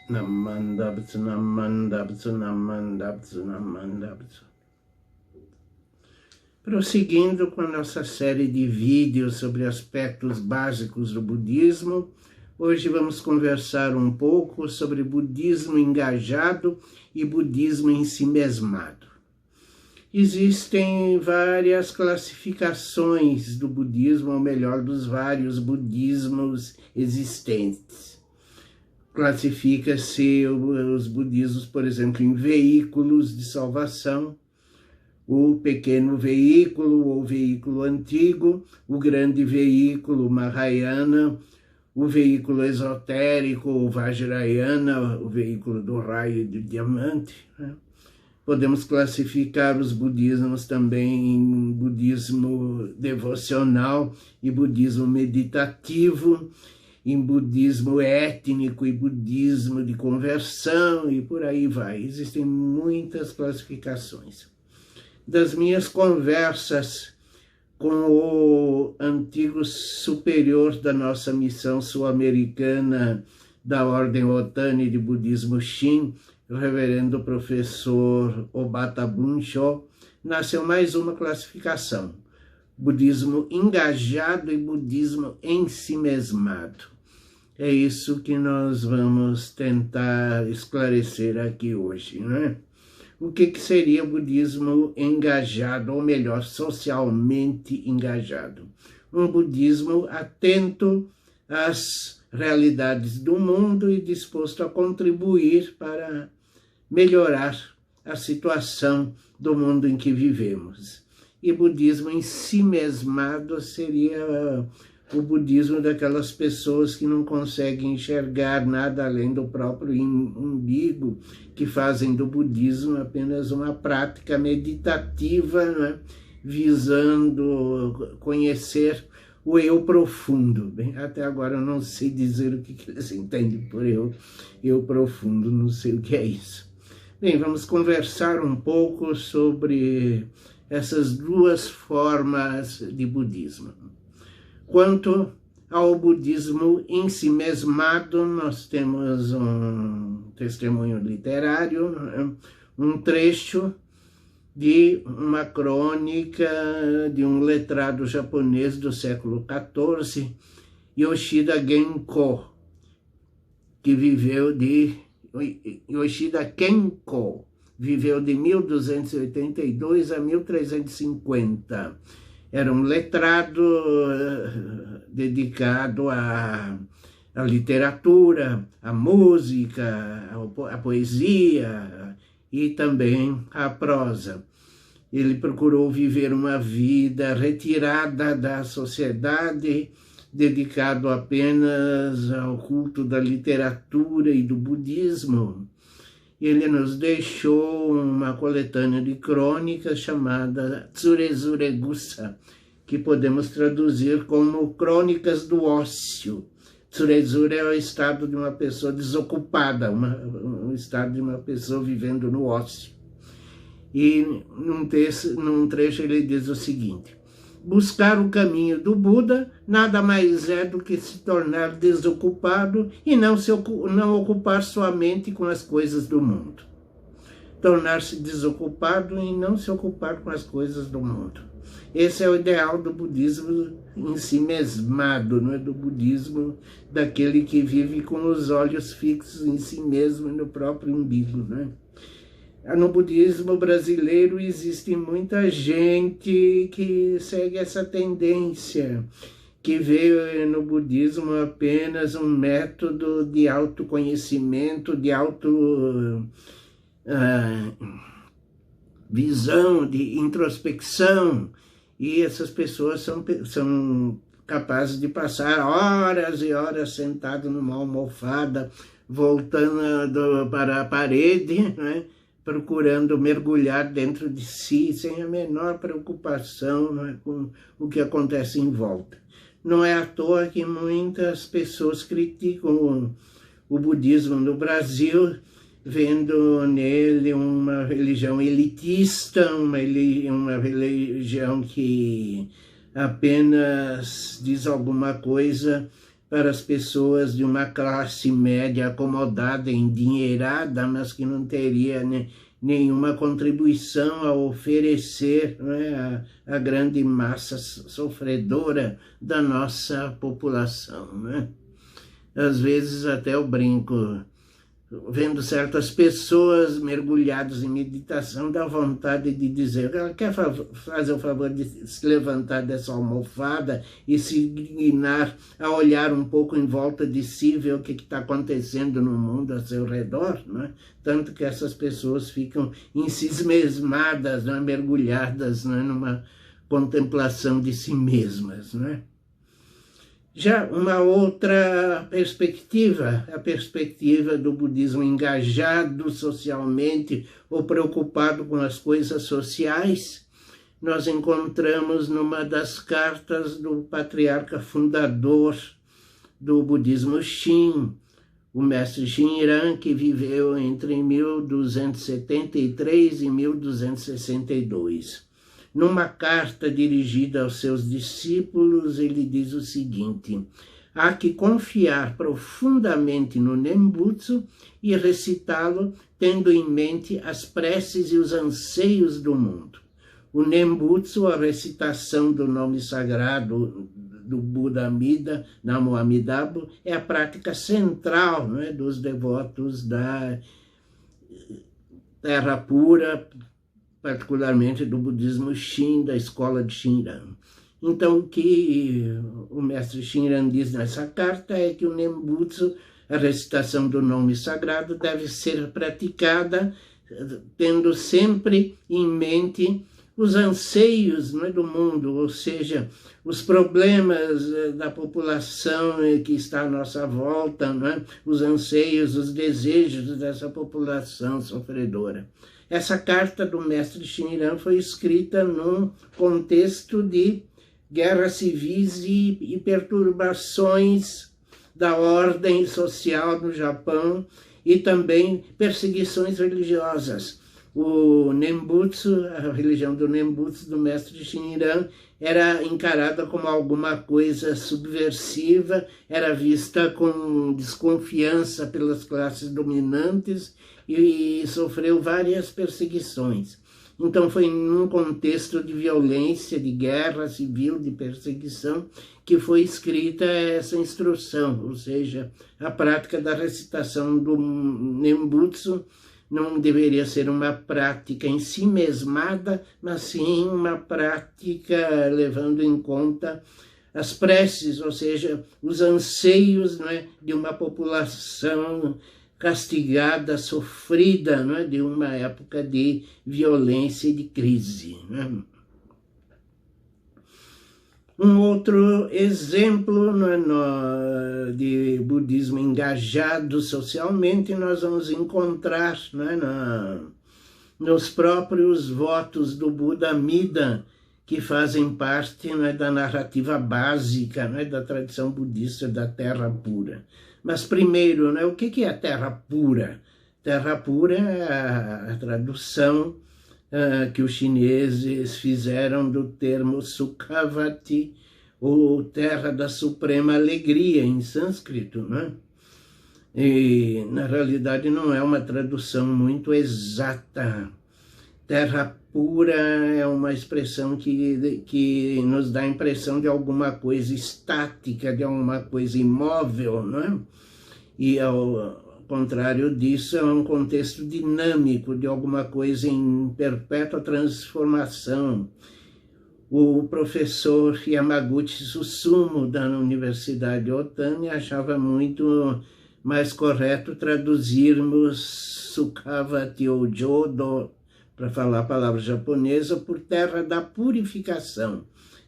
Namandabtsu, namandabtsu, namandabtsu, namandabtsu. Prosseguindo com a nossa série de vídeos sobre aspectos básicos do budismo, hoje vamos conversar um pouco sobre budismo engajado e budismo ensimesmado. Existem várias classificações do budismo, ou melhor, dos vários budismos existentes. Classifica-se os budismos, por exemplo, em veículos de salvação, o pequeno veículo ou veículo antigo, o grande veículo Mahayana, o veículo esotérico, o Vajrayana, o veículo do raio de diamante. Podemos classificar os budismos também em budismo devocional e budismo meditativo, em budismo étnico e budismo de conversão e por aí vai. Existem muitas classificações. Das minhas conversas com o antigo superior da nossa missão sul-americana da Ordem Otani de Budismo Shin, o reverendo professor Obata Bunsho, nasceu mais uma classificação: budismo engajado e budismo ensimesmado. É isso que nós vamos tentar esclarecer aqui hoje, não é? O que seria budismo engajado, ou melhor, socialmente engajado? Um budismo atento às realidades do mundo e disposto a contribuir para melhorar a situação do mundo em que vivemos. E budismo ensimesmado seria o budismo daquelas pessoas que não conseguem enxergar nada além do próprio umbigo, que fazem do budismo apenas uma prática meditativa, né, visando conhecer o eu profundo. Bem, até agora eu não sei dizer o que eles entendem por eu profundo, não sei o que é isso. Bem, vamos conversar um pouco sobre essas duas formas de budismo. Quanto ao budismo ensimesmado, nós temos um testemunho literário, um trecho de uma crônica de um letrado japonês do século XIV, Yoshida Genko, que viveu de... Yoshida Kenko viveu de 1282 a 1350. Era um letrado dedicado à literatura, à música, à poesia e também à prosa. Ele procurou viver uma vida retirada da sociedade, dedicado apenas ao culto da literatura e do budismo. Ele nos deixou uma coletânea de crônicas chamada Tsurezuregusa, que podemos traduzir como Crônicas do Ócio. Tsurezure é o estado de uma pessoa desocupada, um estado de uma pessoa vivendo no ócio. E num trecho ele diz o seguinte: buscar o caminho do Buda nada mais é do que se tornar desocupado e não ocupar sua mente com as coisas do mundo. Tornar-se desocupado e não se ocupar com as coisas do mundo. Esse é o ideal do budismo ensimesmado, não é? Do budismo daquele que vive com os olhos fixos em si mesmo e no próprio umbigo, não é? No budismo brasileiro existe muita gente que segue essa tendência, que vê no budismo apenas um método de autoconhecimento, de visão, de introspecção, e essas pessoas são capazes de passar horas e horas sentado numa almofada, voltando para a parede, né? Procurando mergulhar dentro de si, sem a menor preocupação, não é, com o que acontece em volta. Não é à toa que muitas pessoas criticam o budismo no Brasil, vendo nele uma religião elitista, uma religião que apenas diz alguma coisa para as pessoas de uma classe média acomodada, endinheirada, mas que não teria nenhuma contribuição a oferecer, né, à grande massa sofredora da nossa população, né? Às vezes até eu brinco, vendo certas pessoas mergulhadas em meditação, dá vontade de dizer, ela quer fazer o favor de se levantar dessa almofada e se dignar a olhar um pouco em volta de si, ver o que está acontecendo no mundo a seu redor, né? Tanto que essas pessoas ficam ensimesmadas, né? Mergulhadas, né? Numa contemplação de si mesmas, né? Já uma outra perspectiva, a perspectiva do budismo engajado socialmente ou preocupado com as coisas sociais, nós encontramos numa das cartas do patriarca fundador do budismo Shin, o mestre Shinran, que viveu entre 1273 e 1262. Numa carta dirigida aos seus discípulos, ele diz o seguinte: há que confiar profundamente no Nembutsu e recitá-lo tendo em mente as preces e os anseios do mundo. O Nembutsu, a recitação do nome sagrado do Buda Amida, Namo Amitabha, é a prática central, né, dos devotos da Terra Pura, particularmente do budismo Shin, da escola de Shinran. Então, o que o mestre Shinran diz nessa carta é que o Nembutsu, a recitação do nome sagrado, deve ser praticada tendo sempre em mente os anseios, né, do mundo, ou seja, os problemas da população que está à nossa volta, né, os anseios, os desejos dessa população sofredora. Essa carta do mestre Shinran foi escrita num contexto de guerras civis e perturbações da ordem social no Japão e também perseguições religiosas. O Nembutsu, a religião do Nembutsu, do mestre Shinran, era encarada como alguma coisa subversiva, era vista com desconfiança pelas classes dominantes e sofreu várias perseguições. Então foi num contexto de violência, de guerra civil, de perseguição, que foi escrita essa instrução, ou seja, a prática da recitação do Nembutsu não deveria ser uma prática em si mesmada, mas sim uma prática levando em conta as preces, ou seja, os anseios, né, de uma população castigada, sofrida, né, de uma época de violência e de crise, né? Um outro exemplo, né, de budismo engajado socialmente nós vamos encontrar, né, nos próprios votos do Buda Amida, que fazem parte, né, da narrativa básica, né, da tradição budista da Terra Pura. Mas primeiro, né, o que é a Terra Pura? Terra Pura é a tradução que os chineses fizeram do termo Sukhavati, ou Terra da Suprema Alegria, em sânscrito, né? E, na realidade, não é uma tradução muito exata. Terra Pura é uma expressão que nos dá a impressão de alguma coisa estática, de alguma coisa imóvel, né? E, ao contrário disso, é um contexto dinâmico, de alguma coisa em perpétua transformação. O professor Yamaguchi Susumu, da Universidade Otani, achava muito mais correto traduzirmos Sukhavati ou Jodo, para falar a palavra japonesa, por terra da purificação.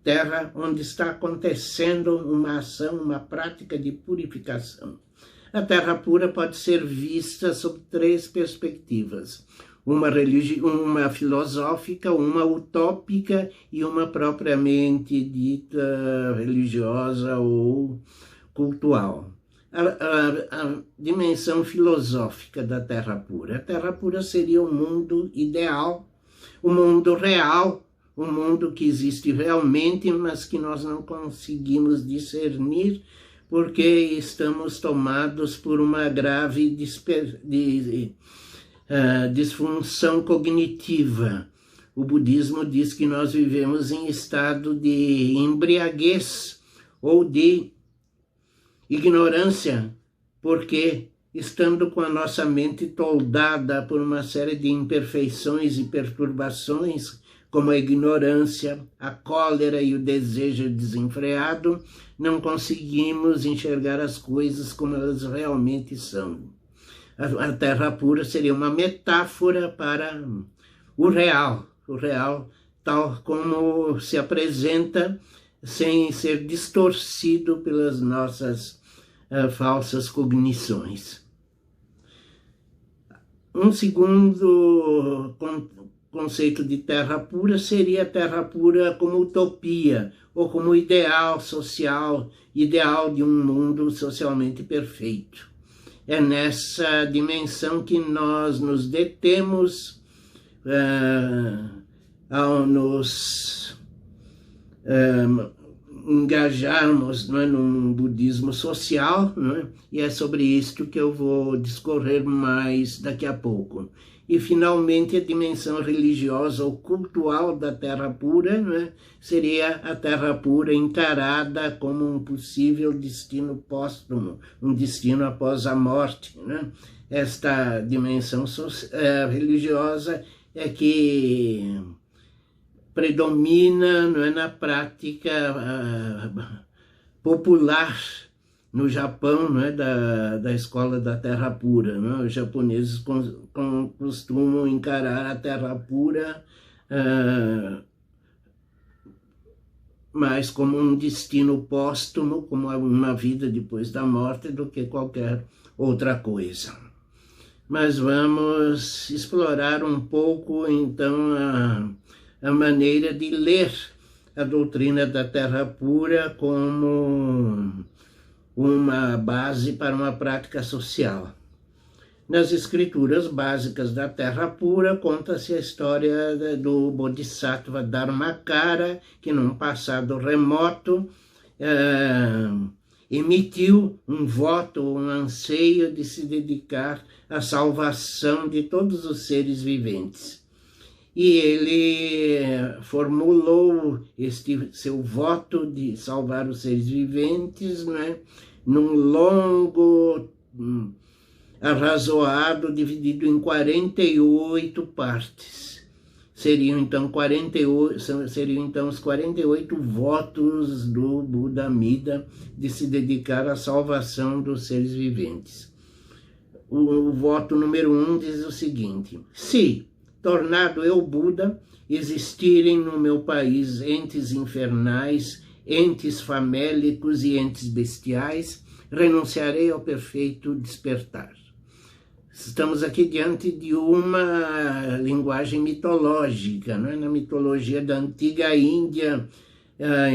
Terra onde está acontecendo uma ação, uma prática de purificação. A Terra Pura pode ser vista sob três perspectivas: uma filosófica, uma utópica e uma propriamente dita religiosa ou cultural. A dimensão filosófica da Terra Pura. A Terra Pura seria o mundo ideal, o mundo real, o mundo que existe realmente, mas que nós não conseguimos discernir porque estamos tomados por uma grave disfunção cognitiva. O budismo diz que nós vivemos em estado de embriaguez ou de ignorância, porque estando com a nossa mente toldada por uma série de imperfeições e perturbações, como a ignorância, a cólera e o desejo desenfreado, não conseguimos enxergar as coisas como elas realmente são. A terra pura seria uma metáfora para o real tal como se apresenta, sem ser distorcido pelas nossas falsas cognições. Um segundo conceito de terra pura seria a terra pura como utopia, ou como ideal social, ideal de um mundo socialmente perfeito. É nessa dimensão que nós nos detemos ao nos engajarmos, não é, num budismo social, não é? E é sobre isto que eu vou discorrer mais daqui a pouco. E, finalmente, a dimensão religiosa ou cultural da terra pura, não é? Seria a terra pura encarada como um possível destino póstumo, um destino após a morte, não é? Esta dimensão religiosa é que predomina, não é, na prática popular no Japão, não é, da escola da terra pura. Não é? Os japoneses costumam encarar a terra pura mais como um destino póstumo, como uma vida depois da morte, do que qualquer outra coisa. Mas vamos explorar um pouco, então, a maneira de ler a doutrina da terra pura como uma base para uma prática social. Nas escrituras básicas da terra pura, conta-se a história do Bodhisattva Dharmakara, que num passado remoto emitiu um voto, um anseio de se dedicar à salvação de todos os seres viventes. E ele formulou este seu voto de salvar os seres viventes, né, num longo arrazoado dividido em 48 partes. Seriam então os 48 votos do Buda Amida de se dedicar à salvação dos seres viventes. O voto número 1 diz o seguinte: se, tornado eu Buda, existirem no meu país entes infernais, entes famélicos e entes bestiais, renunciarei ao perfeito despertar. Estamos aqui diante de uma linguagem mitológica, não é? Na mitologia da antiga Índia,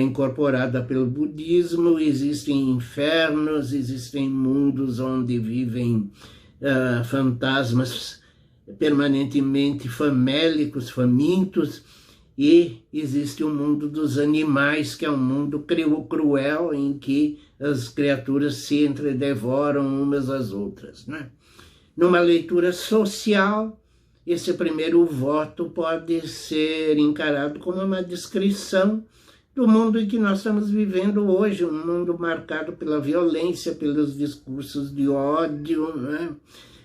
incorporada pelo budismo, existem infernos, existem mundos onde vivem fantasmas permanentemente famélicos, famintos, e existe o mundo dos animais, que é um mundo cruel, em que as criaturas se entredevoram umas às outras, né? Numa leitura social, esse primeiro voto pode ser encarado como uma descrição do mundo em que nós estamos vivendo hoje, um mundo marcado pela violência, pelos discursos de ódio, né?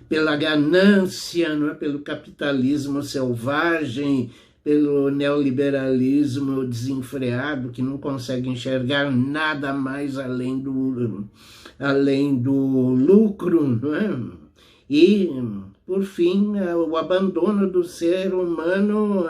Pela ganância, não é? Pelo capitalismo selvagem, pelo neoliberalismo desenfreado, que não consegue enxergar nada mais além do lucro, não é? E, por fim, o abandono do ser humano,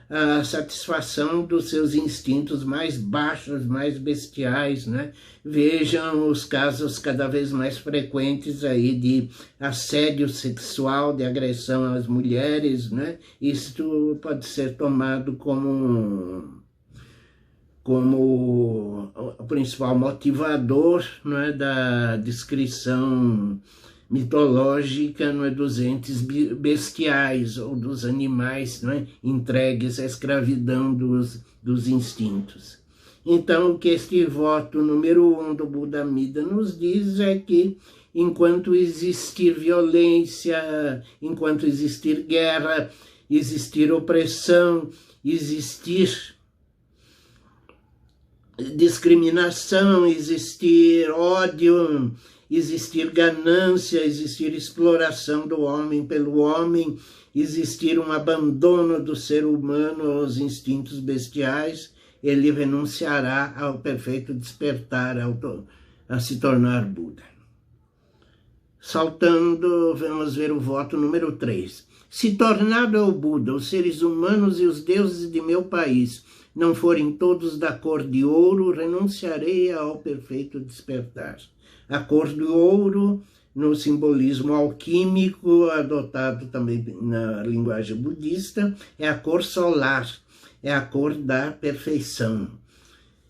a satisfação dos seus instintos mais baixos, mais bestiais, né? Vejam os casos cada vez mais frequentes aí de assédio sexual, de agressão às mulheres, né? Isto pode ser tomado como o principal motivador, não é, da descrição mitológica, não é, dos entes bestiais ou dos animais, não é, entregues à escravidão dos instintos. Então, o que este voto número 1 do Buda Amida nos diz é que enquanto existir violência, enquanto existir guerra, existir opressão, existir discriminação, existir ódio, existir ganância, existir exploração do homem pelo homem, existir um abandono do ser humano aos instintos bestiais, ele renunciará ao perfeito despertar, a se tornar Buda. Saltando, vamos ver o voto número 3. Se tornado eu Buda, os seres humanos e os deuses de meu país não forem todos da cor de ouro, renunciarei ao perfeito despertar. A cor do ouro, no simbolismo alquímico, adotado também na linguagem budista, é a cor solar, é a cor da perfeição.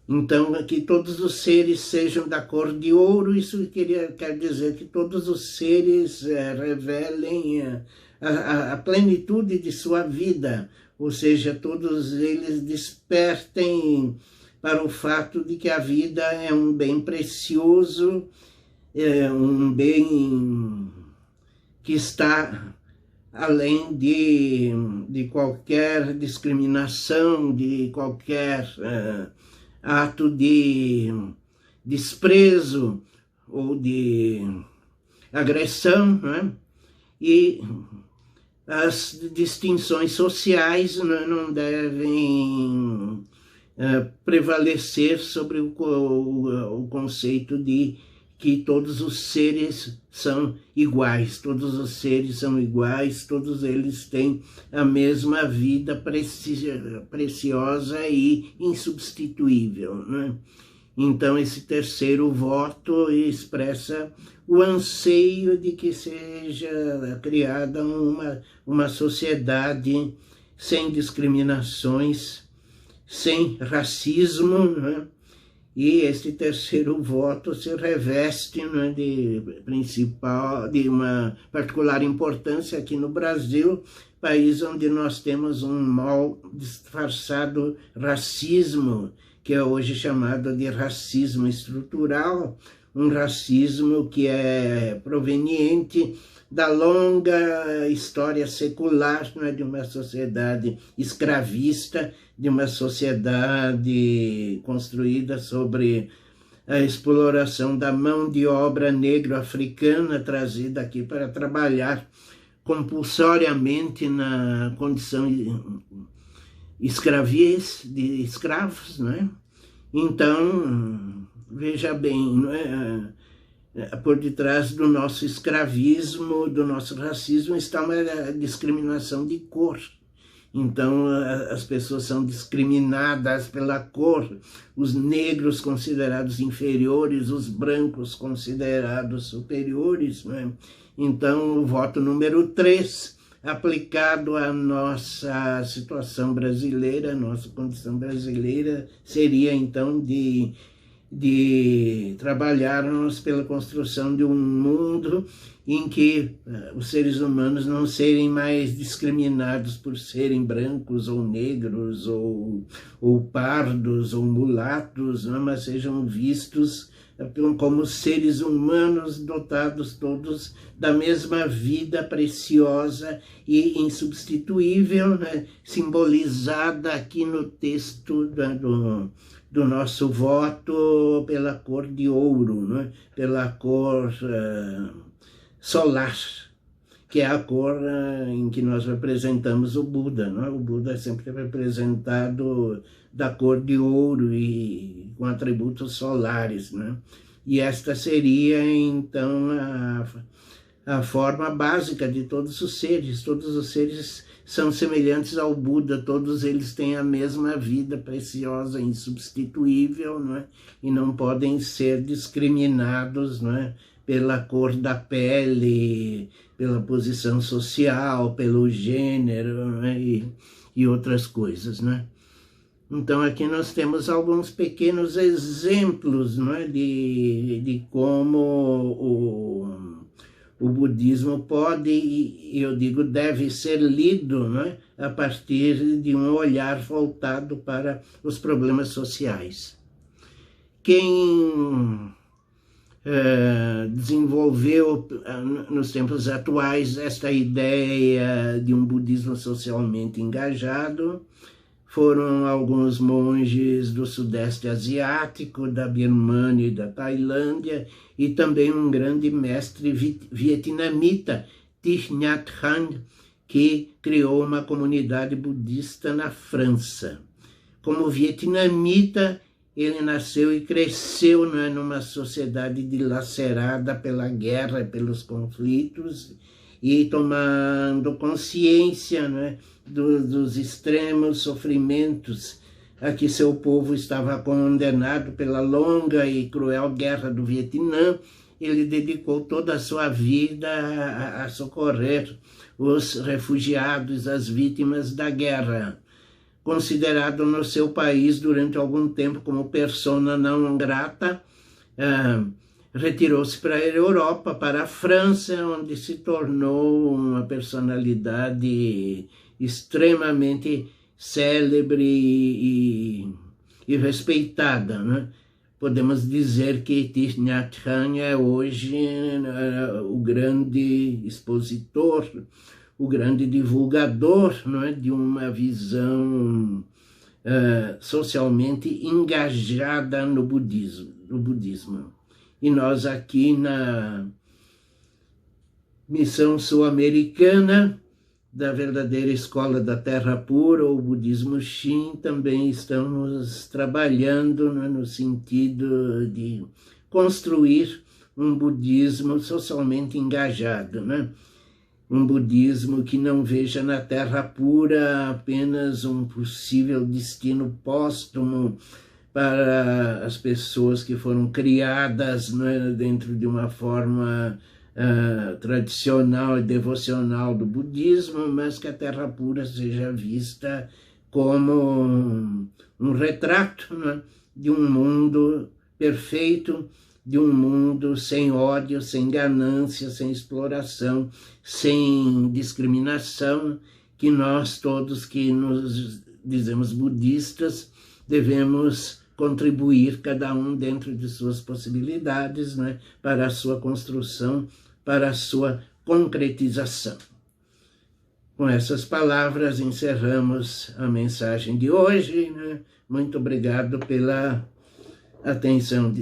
Então, que todos os seres sejam da cor de ouro, isso quer dizer que todos os seres revelem a plenitude de sua vida, ou seja, todos eles despertem para o fato de que a vida é um bem precioso, é um bem que está além de qualquer discriminação, de qualquer ato de desprezo ou de agressão, né? E as distinções sociais não devem prevalecer sobre o conceito de que todos os seres são iguais, todos os seres são iguais, todos eles têm a mesma vida preciosa e insubstituível, né? Então, esse terceiro voto expressa o anseio de que seja criada uma sociedade sem discriminações, sem racismo, né? E este terceiro voto se reveste, né, de uma particular importância aqui no Brasil, país onde nós temos um mal disfarçado racismo, que é hoje chamado de racismo estrutural, um racismo que é proveniente da longa história secular, né, de uma sociedade escravista, de uma sociedade construída sobre a exploração da mão de obra negro-africana trazida aqui para trabalhar compulsoriamente na condição de escravos, né? Então, veja bem, não é? Por detrás do nosso escravismo, do nosso racismo, está uma discriminação de cor. Então, as pessoas são discriminadas pela cor, os negros considerados inferiores, os brancos considerados superiores, né? Então, o voto número 3, aplicado à nossa situação brasileira, nossa condição brasileira, seria então de trabalharmos pela construção de um mundo em que os seres humanos não serem mais discriminados por serem brancos ou negros ou pardos ou mulatos, não, mas sejam vistos como seres humanos dotados todos da mesma vida preciosa e insubstituível, né, simbolizada aqui no texto do nosso voto pela cor de ouro, né, pela cor solar, que é a cor em que nós representamos o Buda, né? O Buda é sempre representado da cor de ouro e com atributos solares, né? E esta seria, então, a forma básica de todos os seres são semelhantes ao Buda, todos eles têm a mesma vida preciosa, insubstituível, não é? E não podem ser discriminados, não é? Pela cor da pele, pela posição social, pelo gênero, não é? E outras coisas, né? Então aqui nós temos alguns pequenos exemplos, não é? de como o budismo pode, e eu digo deve ser lido, não é? A partir de um olhar voltado para os problemas sociais. quem desenvolveu nos tempos atuais esta ideia de um budismo socialmente engajado foram alguns monges do Sudeste Asiático, da Birmânia e da Tailândia, e também um grande mestre vietnamita, Thich Nhat Hanh, que criou uma comunidade budista na França. Como vietnamita, ele nasceu e cresceu, né, numa sociedade dilacerada pela guerra e pelos conflitos, e tomando consciência, né, dos extremos sofrimentos a que seu povo estava condenado pela longa e cruel guerra do Vietnã, ele dedicou toda a sua vida a socorrer os refugiados, as vítimas da guerra. Considerado no seu país durante algum tempo como persona não grata, retirou-se para a Europa, para a França, onde se tornou uma personalidade extremamente célebre e respeitada, né? Podemos dizer que Thich Nhat Hanh é hoje o grande expositor, o grande divulgador, não é, de uma visão socialmente engajada no budismo. E nós aqui na Missão Sul-Americana da verdadeira Escola da Terra Pura, o Budismo Shin, também estamos trabalhando, né, no sentido de construir um budismo socialmente engajado, né? Um budismo que não veja na Terra Pura apenas um possível destino póstumo para as pessoas que foram criadas, né, dentro de uma forma tradicional e devocional do budismo, mas que a Terra Pura seja vista como um retrato, né, de um mundo perfeito, de um mundo sem ódio, sem ganância, sem exploração, sem discriminação, que nós todos que nos dizemos budistas devemos contribuir, cada um dentro de suas possibilidades, né, para a sua construção, para a sua concretização. Com essas palavras encerramos a mensagem de hoje, né? Muito obrigado pela atenção.